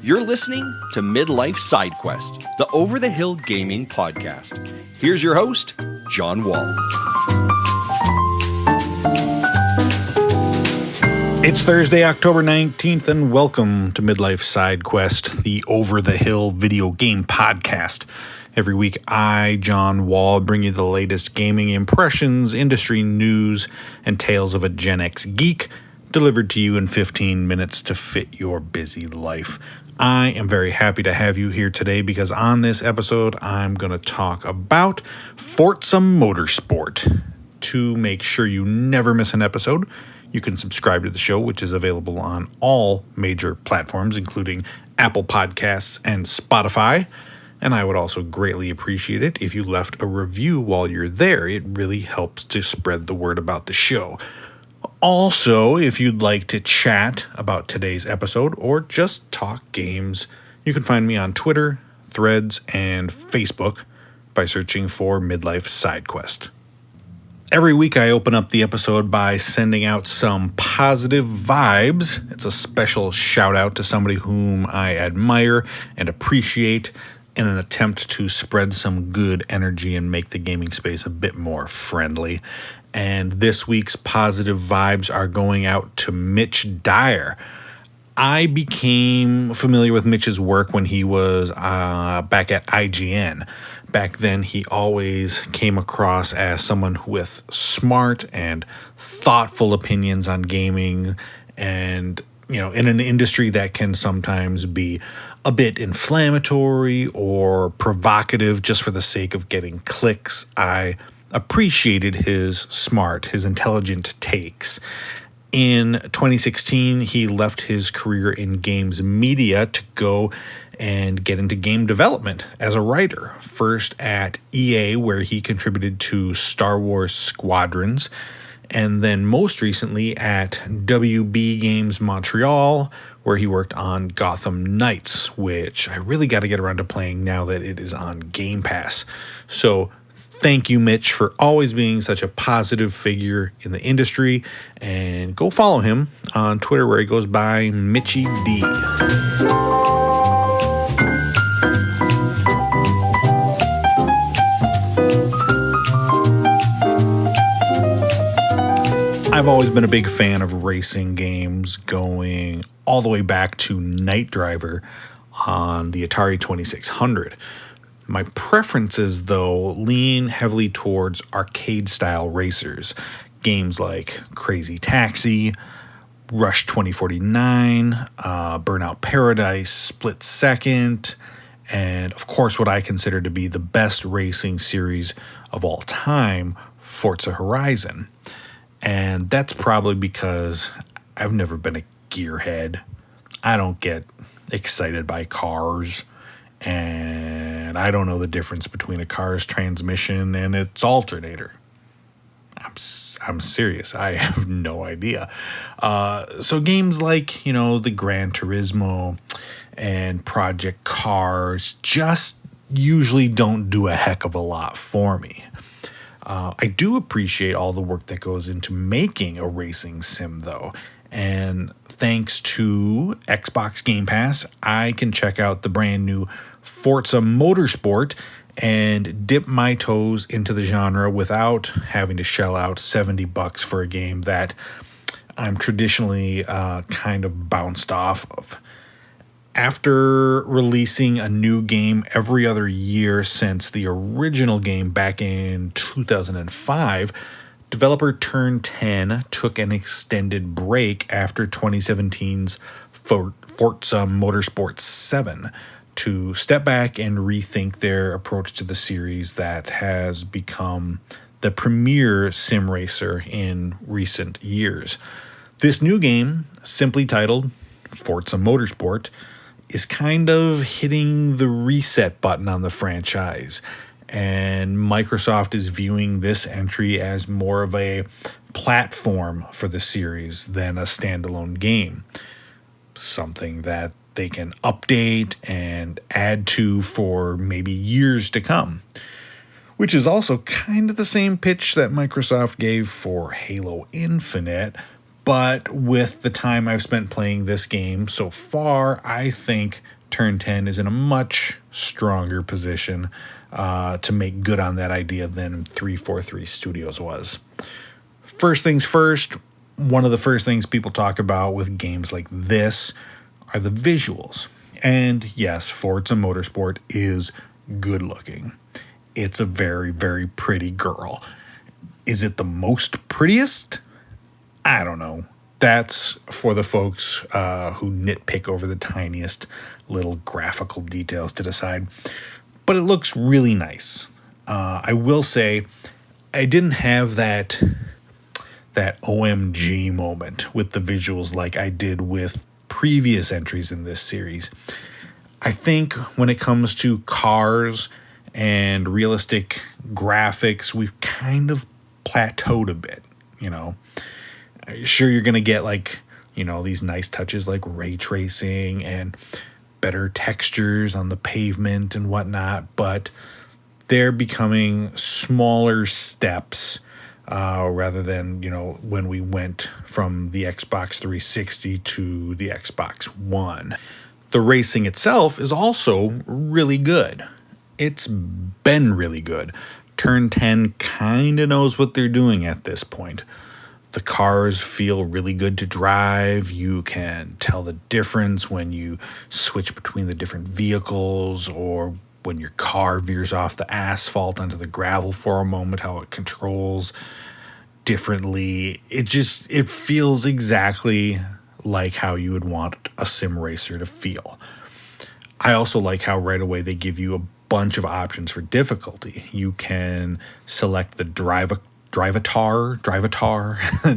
You're listening to Midlife Side Quest, the Over the Hill Gaming Podcast. Here's your host, John Wall. It's Thursday, October 19th, and welcome to Midlife Side Quest, the Over the Hill video game podcast. Every week, I, John Wall, bring you the latest gaming impressions, industry news, and tales of a Gen X geek, delivered to you in 15 minutes to fit your busy life. I am very happy to have you here today because on this episode, I'm going to talk about Forza Motorsport. To make sure you never miss an episode, you can subscribe to the show, which is available on all major platforms, including Apple Podcasts and Spotify. And I would also greatly appreciate it if you left a review while you're there. It really helps to spread the word about the show. Also, if you'd like to chat about today's episode or just talk games, you can find me on Twitter, Threads, and Facebook by searching for Midlife Side Quest. Every week I open up the episode by sending out some positive vibes. It's a special shout out to somebody whom I admire and appreciate in an attempt to spread some good energy and make the gaming space a bit more friendly. And this week's positive vibes are going out to Mitch Dyer. I became familiar with Mitch's work when he was back at IGN. Back then, he always came across as someone with smart and thoughtful opinions on gaming, and in an industry that can sometimes be a bit inflammatory or provocative just for the sake of getting clicks. I appreciated his intelligent takes. In 2016, he left his career in games media to go and get into game development as a writer. First at EA, where he contributed to Star Wars Squadrons, and then most recently at WB Games Montreal, where he worked on Gotham Knights, which I really got to get around to playing now that it is on Game Pass. So thank you, Mitch, for always being such a positive figure in the industry, and go follow him on Twitter where he goes by Mitchy D. I've always been a big fan of racing games, going all the way back to Night Driver on the Atari 2600. My preferences, though, lean heavily towards arcade-style racers. Games like Crazy Taxi, Rush 2049, Burnout Paradise, Split Second, and, of course, what I consider to be the best racing series of all time, Forza Horizon. And that's probably because I've never been a gearhead. I don't get excited by cars, and I don't know the difference between a car's transmission and its alternator. I'm serious. I have no idea. So games like, the Gran Turismo and Project Cars just usually don't do a heck of a lot for me. I do appreciate all the work that goes into making a racing sim, though. And thanks to Xbox Game Pass, I can check out the brand new Forza Motorsport and dip my toes into the genre without having to shell out $70 for a game that I'm traditionally kind of bounced off of. After releasing a new game every other year since the original game back in 2005, developer Turn 10 took an extended break after 2017's Forza Motorsport 7 to step back and rethink their approach to the series that has become the premier sim racer in recent years. This new game, simply titled Forza Motorsport, is kind of hitting the reset button on the franchise, and Microsoft is viewing this entry as more of a platform for the series than a standalone game, something that they can update and add to for maybe years to come, which is also kind of the same pitch that Microsoft gave for Halo Infinite, But with the time I've spent playing this game so far, I think Turn 10 is in a much stronger position to make good on that idea than 343 Studios was. First things first, one of the first things people talk about with games like this are the visuals. And yes, Forza Motorsport is good looking. It's a very, very pretty girl. Is it the most prettiest? I don't know. That's for the folks who nitpick over the tiniest little graphical details to decide. But it looks really nice. I will say I didn't have that OMG moment with the visuals like I did with previous entries in this series. I think when it comes to cars and realistic graphics, we've kind of plateaued a bit, you know. Sure, you're going to get these nice touches like ray tracing and better textures on the pavement and whatnot, but they're becoming smaller steps rather than, when we went from the Xbox 360 to the Xbox One. The racing itself is also really good. It's been really good. Turn 10 kind of knows what they're doing at this point. The cars feel really good to drive. You can tell the difference when you switch between the different vehicles or when your car veers off the asphalt onto the gravel for a moment, how it controls differently. It feels exactly like how you would want a sim racer to feel. I also like how right away they give you a bunch of options for difficulty. You can select the drivatar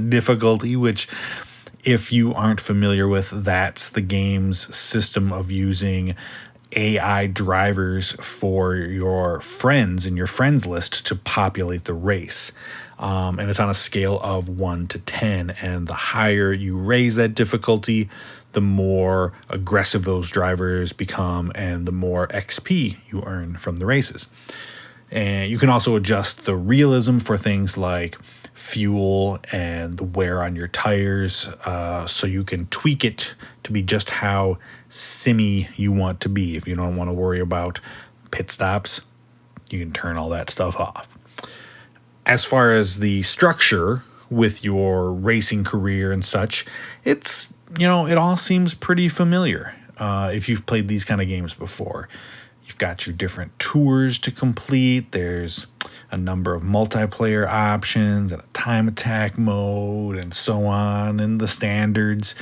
difficulty, which, if you aren't familiar with, that's the game's system of using AI drivers for your friends in your friends list to populate the race. And it's on a scale of 1 to 10. And the higher you raise that difficulty, the more aggressive those drivers become and the more XP you earn from the races. And you can also adjust the realism for things like fuel and the wear on your tires, so you can tweak it to be just how simmy you want to be. If you don't want to worry about pit stops, you can turn all that stuff off. As far as the structure with your racing career and such, it all seems pretty familiar. If you've played these kind of games before, you've got your different tours to complete. There's a number of multiplayer options and a time attack mode and so on, and the standards.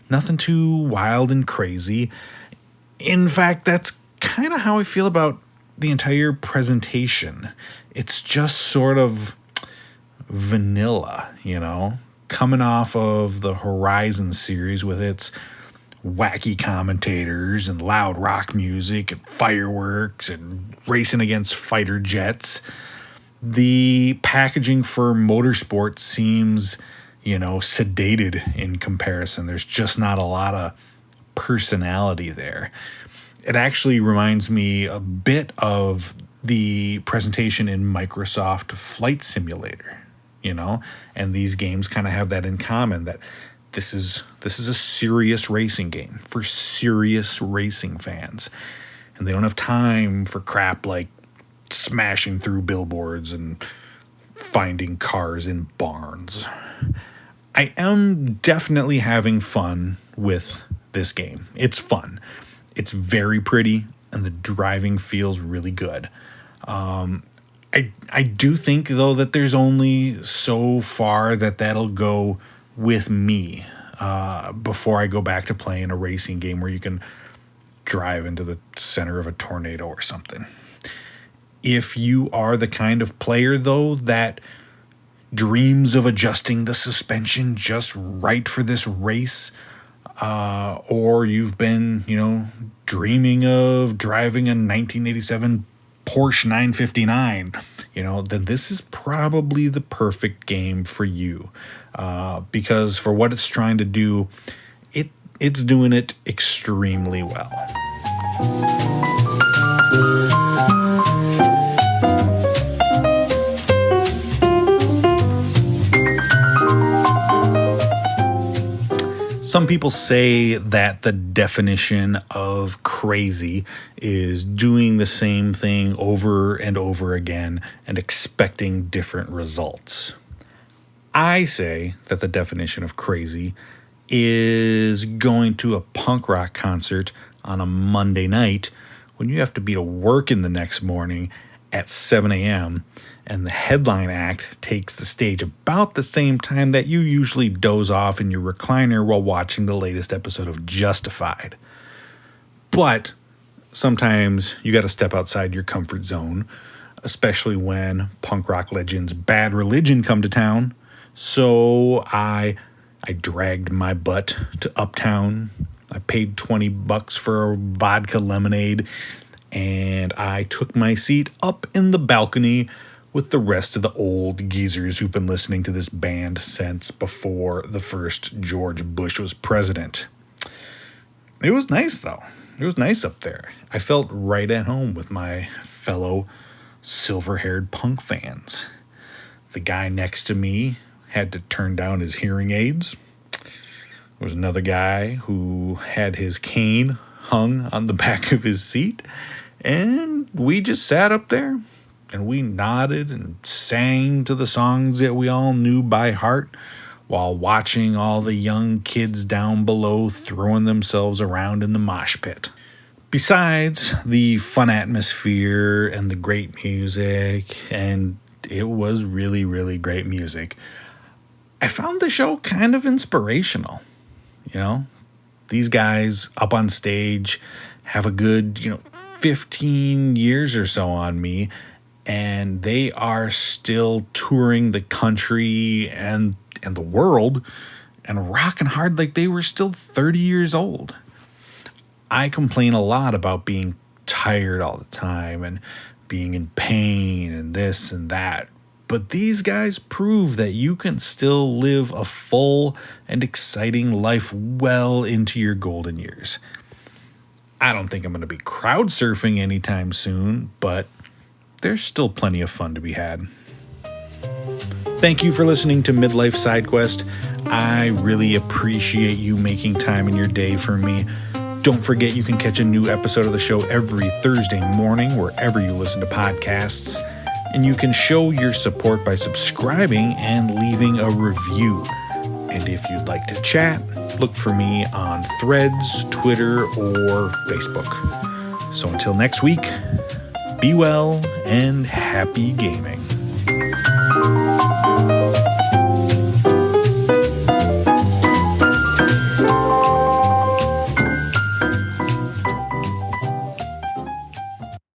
Nothing too wild and crazy. In fact, that's kind of how I feel about the entire presentation. It's just sort of vanilla, coming off of the Horizon series with its wacky commentators and loud rock music and fireworks and racing against fighter jets. The packaging for Motorsport seems, sedated in comparison. There's just not a lot of personality there. It actually reminds me a bit of the presentation in Microsoft Flight Simulator, and these games kind of have that in common, that this is a serious racing game for serious racing fans, and they don't have time for crap like smashing through billboards and finding cars in barns. I am definitely having fun with this game. It's fun. It's very pretty, and the driving feels really good. I do think, though, that there's only so far that'll go with me before I go back to playing a racing game where you can drive into the center of a tornado or something. If you are the kind of player, though, that dreams of adjusting the suspension just right for this race, or you've been, dreaming of driving a 1987 Porsche 959, then this is probably the perfect game for you, because for what it's trying to do, it's doing it extremely well. Some Some people say that the definition of crazy is doing the same thing over and over again and expecting different results. I say that the definition of crazy is going to a punk rock concert on a Monday night when you have to be to work in the next morning at 7 a.m. and the headline act takes the stage about the same time that you usually doze off in your recliner while watching the latest episode of Justified. But sometimes you got to step outside your comfort zone, especially when punk rock legends Bad Religion come to town. So I dragged my butt to Uptown. I paid $20 for a vodka lemonade, and I took my seat up in the balcony with the rest of the old geezers who've been listening to this band since before the first George Bush was president. It was nice, though. It was nice up there. I felt right at home with my fellow silver-haired punk fans. The guy next to me had to turn down his hearing aids. There was another guy who had his cane hung on the back of his seat, and we just sat up there and we nodded and sang to the songs that we all knew by heart while watching all the young kids down below throwing themselves around in the mosh pit. Besides the fun atmosphere and the great music, and it was really, really great music, I found the show kind of inspirational. You know, these guys up on stage have a good, 15 years or so on me, and they are still touring the country and the world and rocking hard like they were still 30 years old. I complain a lot about being tired all the time and being in pain and this and that. But these guys prove that you can still live a full and exciting life well into your golden years. I don't think I'm going to be crowd surfing anytime soon, but there's still plenty of fun to be had. Thank you for listening to Midlife Side Quest. I really appreciate you making time in your day for me. Don't forget you can catch a new episode of the show every Thursday morning wherever you listen to podcasts. And you can show your support by subscribing and leaving a review. And if you'd like to chat, look for me on Threads, Twitter, or Facebook. So until next week, be well and happy gaming.